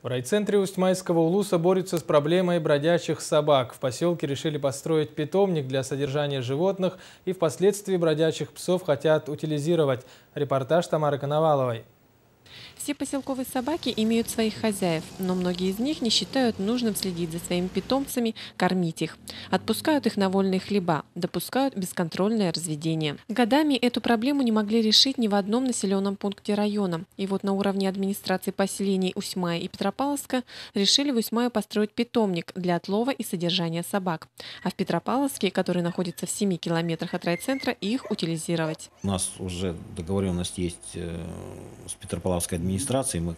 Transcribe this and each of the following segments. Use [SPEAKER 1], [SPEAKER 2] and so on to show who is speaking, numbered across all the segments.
[SPEAKER 1] В райцентре Усть-Майского улуса борются с проблемой бродячих собак. В поселке решили построить питомник для содержания животных и впоследствии бродячих псов хотят утилизировать. Репортаж Тамары Коноваловой.
[SPEAKER 2] Все поселковые собаки имеют своих хозяев, но многие из них не считают нужным следить за своими питомцами, кормить их. Отпускают их на вольные хлеба, допускают бесконтрольное разведение. Годами эту проблему не могли решить ни в одном населенном пункте района. И вот на уровне администрации поселений Усть-Мая и Петропавловска решили в Усть-Мае построить питомник для отлова и содержания собак. А в Петропавловске, который находится в 7 километрах от райцентра, их утилизировать.
[SPEAKER 3] У нас уже договоренность есть с Петропавловской администрацией. Мы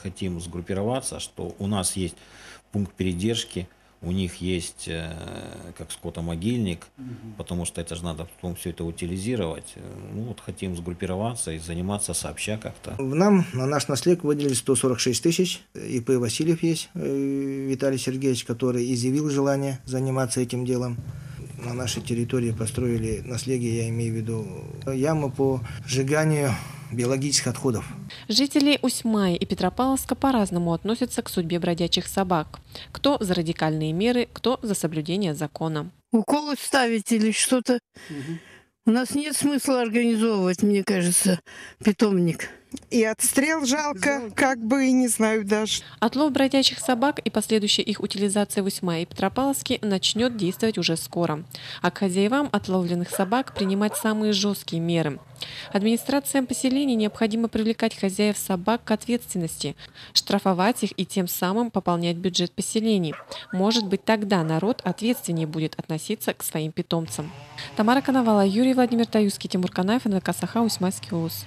[SPEAKER 3] хотим сгруппироваться, что у нас есть пункт передержки, у них есть как скотомогильник, потому что это же надо потом все это утилизировать. Ну, вот хотим сгруппироваться и заниматься сообща как-то.
[SPEAKER 4] Нам на наш наследник выделили 146 тысяч. ИП Васильев есть, Виталий Сергеевич, который изъявил желание заниматься этим делом. На нашей территории построили наследие, я имею в виду яму по сжиганию биологических отходов.
[SPEAKER 2] Жители Усть-Майи и Петропавловска по-разному относятся к судьбе бродячих собак. Кто за радикальные меры, кто за соблюдение закона.
[SPEAKER 5] Уколы ставить или что-то. У нас нет смысла организовывать, мне кажется, питомник.
[SPEAKER 6] И отстрел жалко, как бы, и не знаю даже.
[SPEAKER 2] Отлов бродячих собак и последующая их утилизация в Усть-Мае и Петропавловске начнет действовать уже скоро. А к хозяевам отловленных собак принимать самые жесткие меры. Администрациям поселений необходимо привлекать хозяев собак к ответственности, штрафовать их и тем самым пополнять бюджет поселений. Может быть, тогда народ ответственнее будет относиться к своим питомцам. Тамара Коновалова, Юрий Владимир Таюский, Тимур Канаев, НВК Саха, Усть-Майский улус.